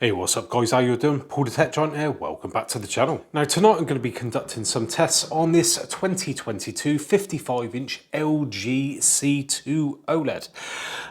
Hey, what's up guys, how you doing? Paul the Tech Giant here, welcome back to the channel. Now tonight I'm going to be conducting some tests on this 2022 55-inch LG C2 OLED.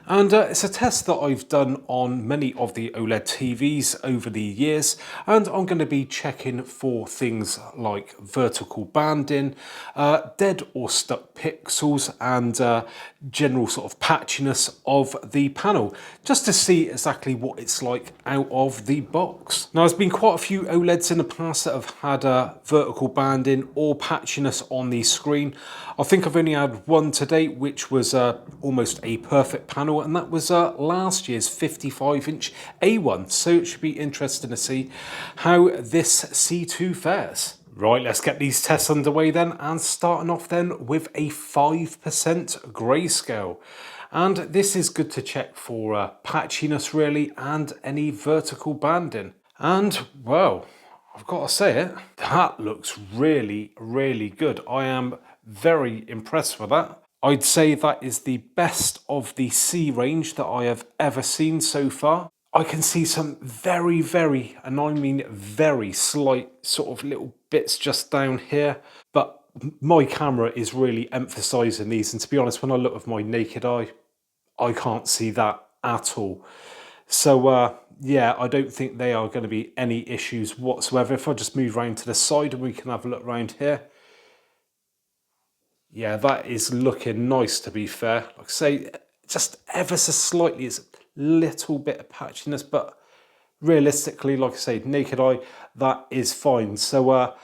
And it's a test that I've done on many of the OLED TVs over the years, and I'm going to be checking for things like vertical banding, dead or stuck pixels, and general sort of patchiness of the panel, just to see exactly what it's like out of the box. Now, there's been quite a few OLEDs in the past that have had vertical banding or patchiness on the screen. I think I've only had one to date, which was almost a perfect panel, and that was last year's 55-inch A1. So it should be interesting to see how this C2 fares. Right, let's get these tests underway then, and starting off then with a 5% grayscale. And this is good to check for patchiness really, and any vertical banding. And well, I've got to say it, that looks really, really good. I am very impressed with that. I'd say that is the best of the C range that I have ever seen so far. I can see some very, very, and I mean very slight sort of little bits just down here, but my camera is really emphasizing these, and to be honest, when I look with my naked eye, I can't see that at all. So yeah, I don't think they are going to be any issues whatsoever. If I just move around to the side and we can have a look around here. Yeah, that is looking nice, to be fair. Like I say, just ever so slightly, it's a little bit of patchiness, but realistically, like I say, naked eye, that is fine. So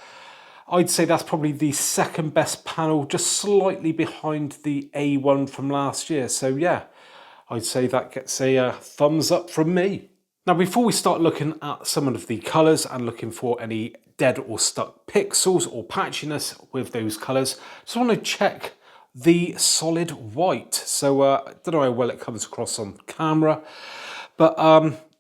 I'd say that's probably the second best panel, just slightly behind the A1 from last year. So yeah, I'd say that gets a thumbs up from me. Now, before we start looking at some of the colours and looking for any dead or stuck pixels or patchiness with those colours, just want to check the solid white. So I don't know how well it comes across on camera, but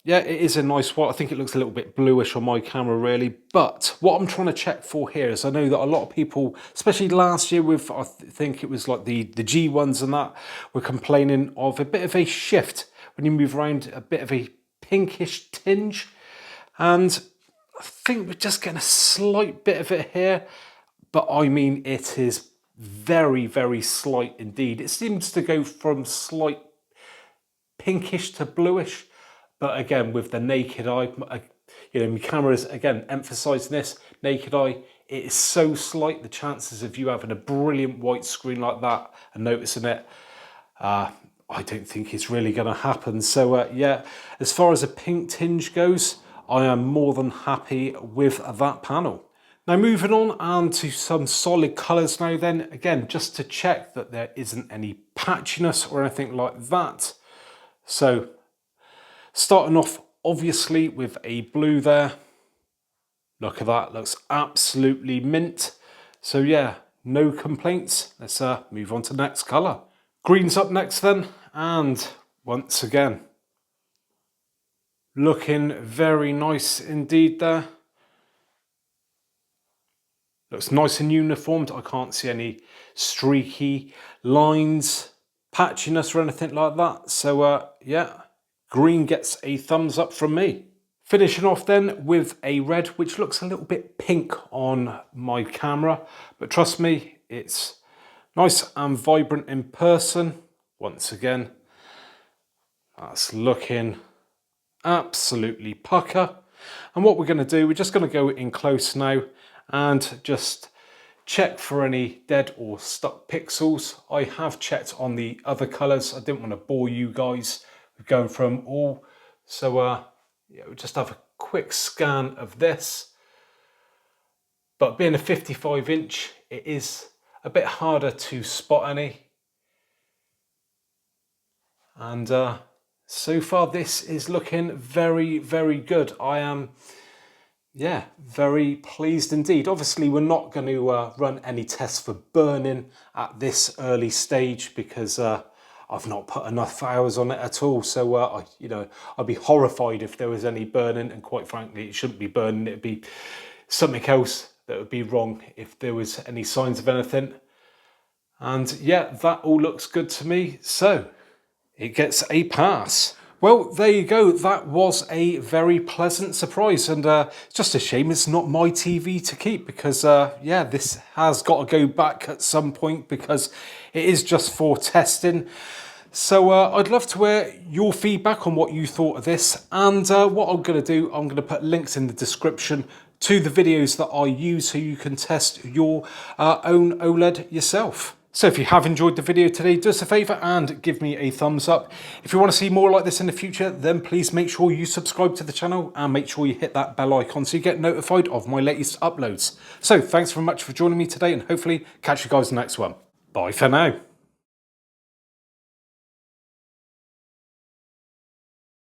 yeah, it is a nice white. I think it looks a little bit bluish on my camera really, but what I'm trying to check for here is, I know that a lot of people, especially last year with, I think it was like the G1s and that, were complaining of a bit of a shift when you move around, a bit of a pinkish tinge, and I think we're just getting a slight bit of it here, but I mean it is very, very slight indeed. It seems to go from slight pinkish to bluish, but again, with the naked eye, you know, my camera is again emphasizing this, naked eye, it is so slight, the chances of you having a brilliant white screen like that and noticing it, I don't think it's really going to happen. So yeah, as far as a pink tinge goes, I am more than happy with that panel. Now moving on and to some solid colours now then, again, just to check that there isn't any patchiness or anything like that. So starting off obviously with a blue there. Look at that, looks absolutely mint. So yeah, no complaints. Let's move on to the next colour. Green's up next then, and once again, looking very nice indeed there. Looks nice and uniformed. I can't see any streaky lines, patchiness or anything like that. So yeah, green gets a thumbs up from me. Finishing off then with a red, which looks a little bit pink on my camera, but trust me, it's nice and vibrant in person. Once again, that's looking absolutely pucker. And what we're going to do, we're just going to go in close now and just check for any dead or stuck pixels. I have checked on the other colours. I didn't want to bore you guys with going through them all. So yeah, we'll just have a quick scan of this. But being a 55-inch, it is a bit harder to spot any. And so far this is looking very, very good. I am, yeah, very pleased indeed. Obviously, we're not going to run any tests for burning at this early stage because I've not put enough hours on it at all. So, you know, I'd be horrified if there was any burning, and quite frankly, it shouldn't be burning. It'd be something else that would be wrong if there was any signs of anything. And yeah, that all looks good to me. So it gets a pass. Well, there you go. That was a very pleasant surprise, and it's just a shame it's not my TV to keep because, yeah, this has got to go back at some point because it is just for testing. So I'd love to hear your feedback on what you thought of this, and what I'm going to do, I'm going to put links in the description to the videos that I use so you can test your own OLED yourself. So if you have enjoyed the video today, do us a favour and give me a thumbs up. If you want to see more like this in the future, then please make sure you subscribe to the channel and make sure you hit that bell icon so you get notified of my latest uploads. So thanks very much for joining me today, and hopefully catch you guys in the next one. Bye for now.